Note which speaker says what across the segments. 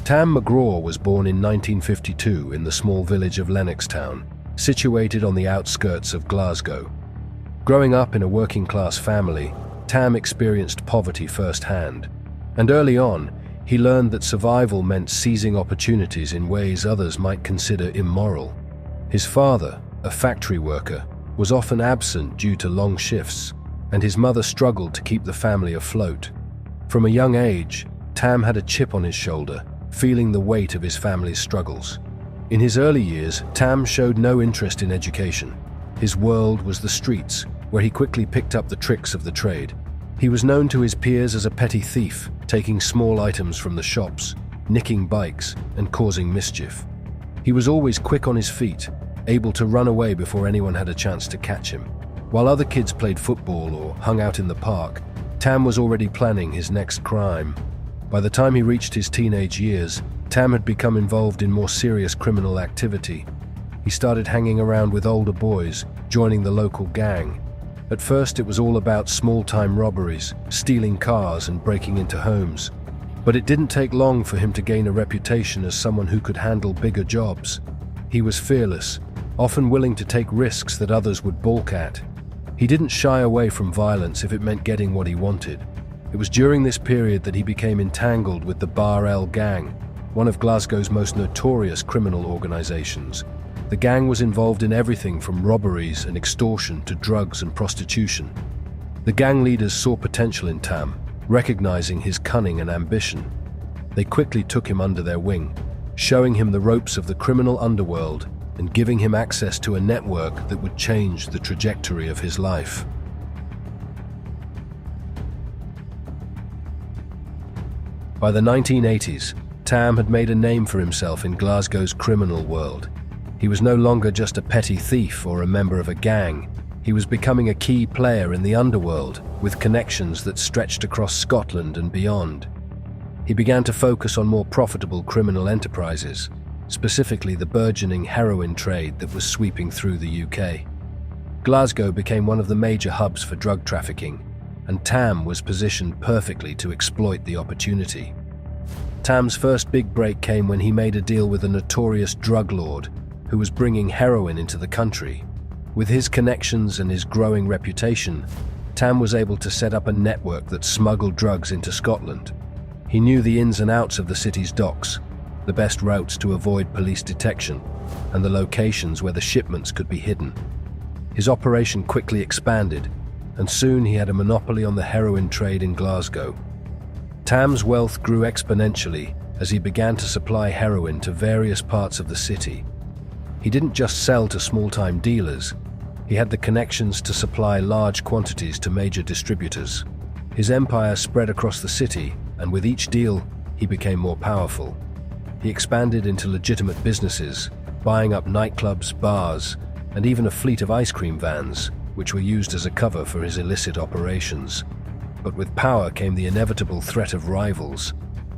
Speaker 1: Tam McGraw was born in 1952 in the small village of Lennoxtown, situated on the outskirts of Glasgow. Growing up in a working-class family, Tam experienced poverty firsthand, and early on, he learned that survival meant seizing opportunities in ways others might consider immoral. His father, a factory worker, was often absent due to long shifts, and his mother struggled to keep the family afloat. From a young age, Tam had a chip on his shoulder, feeling the weight of his family's struggles. In his early years, Tam showed no interest in education. His world was the streets, where he quickly picked up the tricks of the trade. He was known to his peers as a petty thief, taking small items from the shops, nicking bikes, and causing mischief. He was always quick on his feet, able to run away before anyone had a chance to catch him. While other kids played football or hung out in the park, Tam was already planning his next crime. By the time he reached his teenage years, Tam had become involved in more serious criminal activity. He started hanging around with older boys, joining the local gang. At first, it was all about small-time robberies, stealing cars and breaking into homes. But it didn't take long for him to gain a reputation as someone who could handle bigger jobs. He was fearless, often willing to take risks that others would balk at. He didn't shy away from violence if it meant getting what he wanted. It was during this period that he became entangled with the Bar L gang, one of Glasgow's most notorious criminal organizations. The gang was involved in everything from robberies and extortion to drugs and prostitution. The gang leaders saw potential in Tam, recognizing his cunning and ambition. They quickly took him under their wing, showing him the ropes of the criminal underworld and giving him access to a network that would change the trajectory of his life. By the 1980s, Tam had made a name for himself in Glasgow's criminal world. He was no longer just a petty thief or a member of a gang. He was becoming a key player in the underworld, with connections that stretched across Scotland and beyond. He began to focus on more profitable criminal enterprises, specifically the burgeoning heroin trade that was sweeping through the UK. Glasgow became one of the major hubs for drug trafficking, and Tam was positioned perfectly to exploit the opportunity. Tam's first big break came when he made a deal with a notorious drug lord who was bringing heroin into the country. With his connections and his growing reputation, Tam was able to set up a network that smuggled drugs into Scotland. He knew the ins and outs of the city's docks, the best routes to avoid police detection, and the locations where the shipments could be hidden. His operation quickly expanded, and soon he had a monopoly on the heroin trade in Glasgow. Tam's wealth grew exponentially as he began to supply heroin to various parts of the city. He didn't just sell to small-time dealers, he had the connections to supply large quantities to major distributors. His empire spread across the city, and with each deal, he became more powerful. He expanded into legitimate businesses, buying up nightclubs, bars, and even a fleet of ice cream vans, which were used as a cover for his illicit operations. But with power came the inevitable threat of rivals.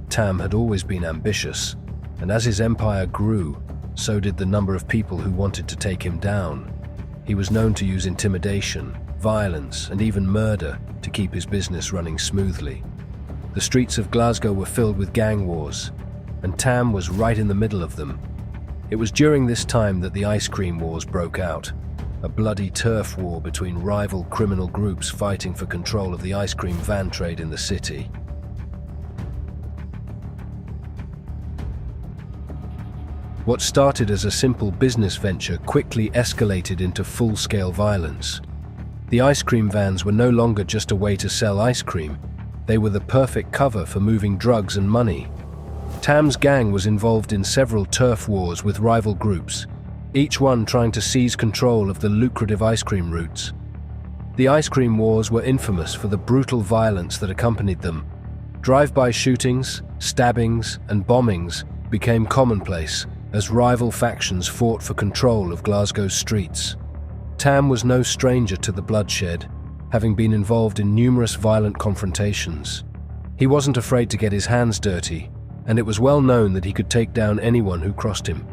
Speaker 1: Tam had always been ambitious, and as his empire grew, so did the number of people who wanted to take him down. He was known to use intimidation, violence, and even murder to keep his business running smoothly. The streets of Glasgow were filled with gang wars, and Tam was right in the middle of them. It was during this time that the ice cream wars broke out, a bloody turf war between rival criminal groups fighting for control of the ice cream van trade in the city. What started as a simple business venture quickly escalated into full-scale violence. The ice cream vans were no longer just a way to sell ice cream, they were the perfect cover for moving drugs and money. Tam's gang was involved in several turf wars with rival groups, each one trying to seize control of the lucrative ice cream routes. The ice cream wars were infamous for the brutal violence that accompanied them. Drive-by shootings, stabbings, and bombings became commonplace as rival factions fought for control of Glasgow's streets. Tam was no stranger to the bloodshed, having been involved in numerous violent confrontations. He wasn't afraid to get his hands dirty, and it was well known that he could take down anyone who crossed him.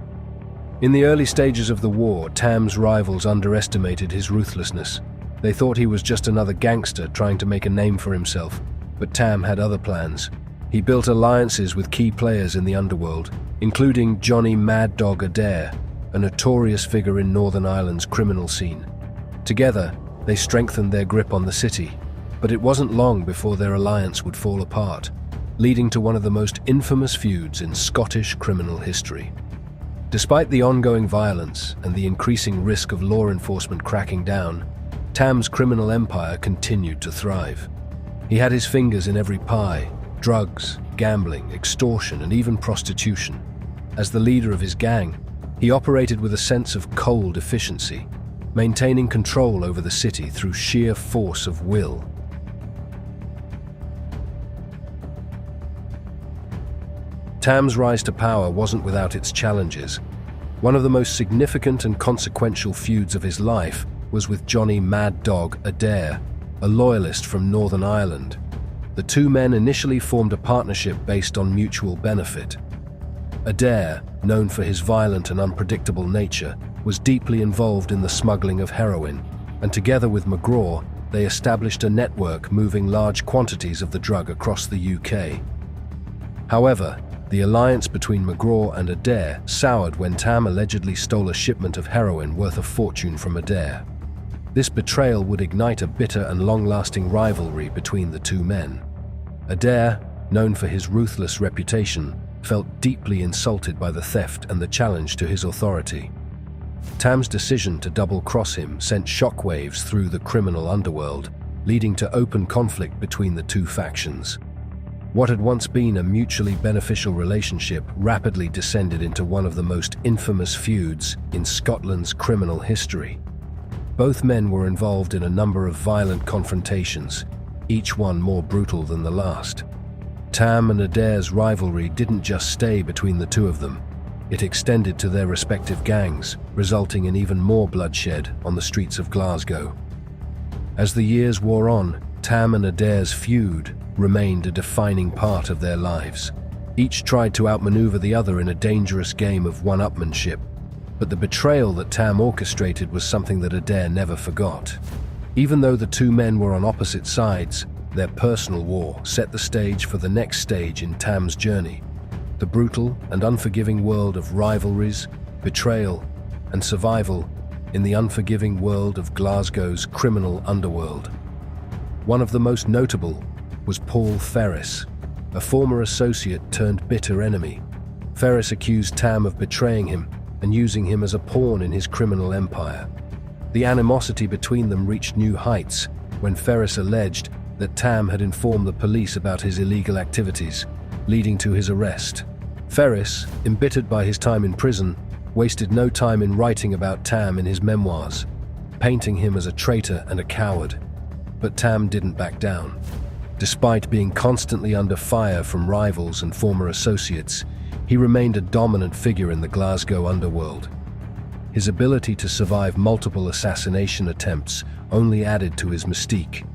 Speaker 1: In the early stages of the war, Tam's rivals underestimated his ruthlessness. They thought he was just another gangster trying to make a name for himself, but Tam had other plans. He built alliances with key players in the underworld, including Johnny Mad Dog Adair, a notorious figure in Northern Ireland's criminal scene. Together, they strengthened their grip on the city, but it wasn't long before their alliance would fall apart, leading to one of the most infamous feuds in Scottish criminal history. Despite the ongoing violence and the increasing risk of law enforcement cracking down, Tam's criminal empire continued to thrive. He had his fingers in every pie: drugs, gambling, extortion, and even prostitution. As the leader of his gang, he operated with a sense of cold efficiency, maintaining control over the city through sheer force of will. Tam's rise to power wasn't without its challenges. One of the most significant and consequential feuds of his life was with Johnny Mad Dog Adair, a loyalist from Northern Ireland. The two men initially formed a partnership based on mutual benefit. Adair, known for his violent and unpredictable nature, was deeply involved in the smuggling of heroin, and together with McGraw, they established a network moving large quantities of the drug across the UK. However, the alliance between McGraw and Adair soured when Tam allegedly stole a shipment of heroin worth a fortune from Adair. This betrayal would ignite a bitter and long-lasting rivalry between the two men. Adair, known for his ruthless reputation, felt deeply insulted by the theft and the challenge to his authority. Tam's decision to double-cross him sent shockwaves through the criminal underworld, leading to open conflict between the two factions. What had once been a mutually beneficial relationship rapidly descended into one of the most infamous feuds in Scotland's criminal history. Both men were involved in a number of violent confrontations, each one more brutal than the last. Tam and Adair's rivalry didn't just stay between the two of them. It extended to their respective gangs, resulting in even more bloodshed on the streets of Glasgow. As the years wore on, Tam and Adair's feud remained a defining part of their lives. Each tried to outmaneuver the other in a dangerous game of one-upmanship, but the betrayal that Tam orchestrated was something that Adair never forgot. Even though the two men were on opposite sides, their personal war set the stage for the next stage in Tam's journey: the brutal and unforgiving world of rivalries, betrayal, and survival in the unforgiving world of Glasgow's criminal underworld. One of the most notable was Paul Ferris, a former associate turned bitter enemy. Ferris accused Tam of betraying him and using him as a pawn in his criminal empire. The animosity between them reached new heights when Ferris alleged that Tam had informed the police about his illegal activities, leading to his arrest. Ferris, embittered by his time in prison, wasted no time in writing about Tam in his memoirs, painting him as a traitor and a coward. But Tam didn't back down. Despite being constantly under fire from rivals and former associates, he remained a dominant figure in the Glasgow underworld. His ability to survive multiple assassination attempts only added to his mystique.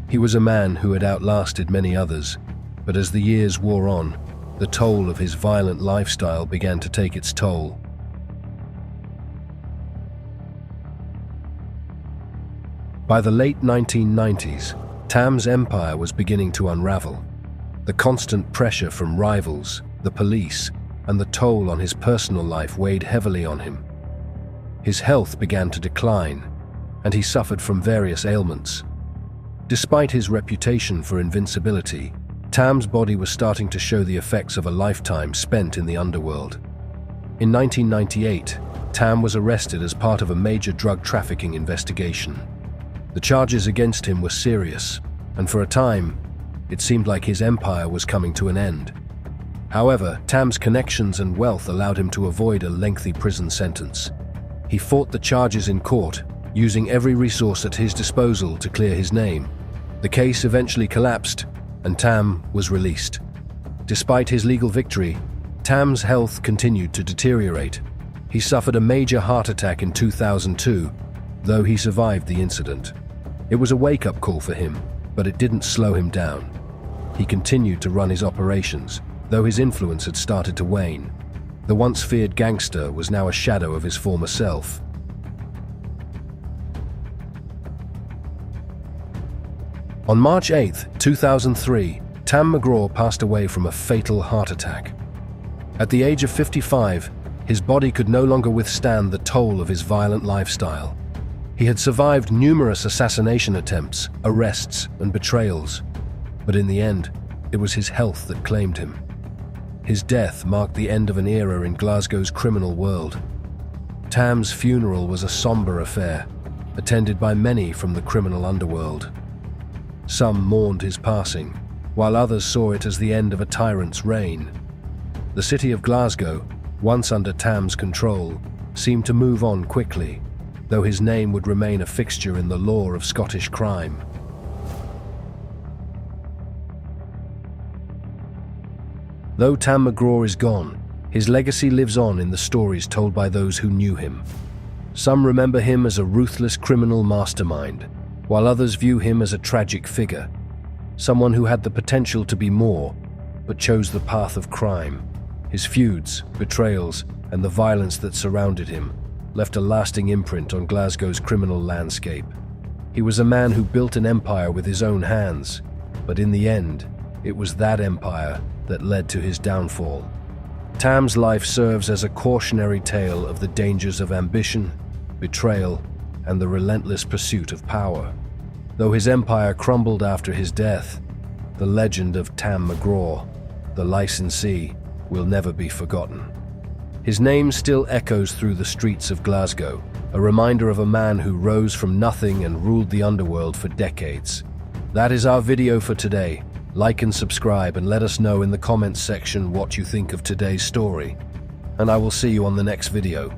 Speaker 1: He was a man who had outlasted many others, but as the years wore on, the toll of his violent lifestyle began to take its toll. By the late 1990s, Tam's empire was beginning to unravel. The constant pressure from rivals, the police, and the toll on his personal life weighed heavily on him. His health began to decline, and he suffered from various ailments. Despite his reputation for invincibility, Tam's body was starting to show the effects of a lifetime spent in the underworld. In 1998, Tam was arrested as part of a major drug trafficking investigation. The charges against him were serious, and for a time, it seemed like his empire was coming to an end. However, Tam's connections and wealth allowed him to avoid a lengthy prison sentence. He fought the charges in court, using every resource at his disposal to clear his name. The case eventually collapsed, and Tam was released. Despite his legal victory, Tam's health continued to deteriorate. He suffered a major heart attack in 2002, though he survived the incident. It was a wake-up call for him, but it didn't slow him down. He continued to run his operations, though his influence had started to wane. The once feared gangster was now a shadow of his former self. On March 8, 2003, Tam McGraw passed away from a fatal heart attack. At the age of 55, his body could no longer withstand the toll of his violent lifestyle. He had survived numerous assassination attempts, arrests, and betrayals, but in the end, it was his health that claimed him. His death marked the end of an era in Glasgow's criminal world. Tam's funeral was a somber affair, attended by many from the criminal underworld. Some mourned his passing, while others saw it as the end of a tyrant's reign. The city of Glasgow, once under Tam's control, seemed to move on quickly, though his name would remain a fixture in the lore of Scottish crime. Though Tam McGraw is gone, his legacy lives on in the stories told by those who knew him. Some remember him as a ruthless criminal mastermind, while others view him as a tragic figure, someone who had the potential to be more, but chose the path of crime. His feuds, betrayals, and the violence that surrounded him left a lasting imprint on Glasgow's criminal landscape. He was a man who built an empire with his own hands, but in the end, it was that empire that led to his downfall. Tam's life serves as a cautionary tale of the dangers of ambition, betrayal, and the relentless pursuit of power. Though his empire crumbled after his death, the legend of Tam McGraw, the licensee, will never be forgotten. His name still echoes through the streets of Glasgow, a reminder of a man who rose from nothing and ruled the underworld for decades. That is our video for today. Like and subscribe and let us know in the comments section what you think of today's story. And I will see you on the next video.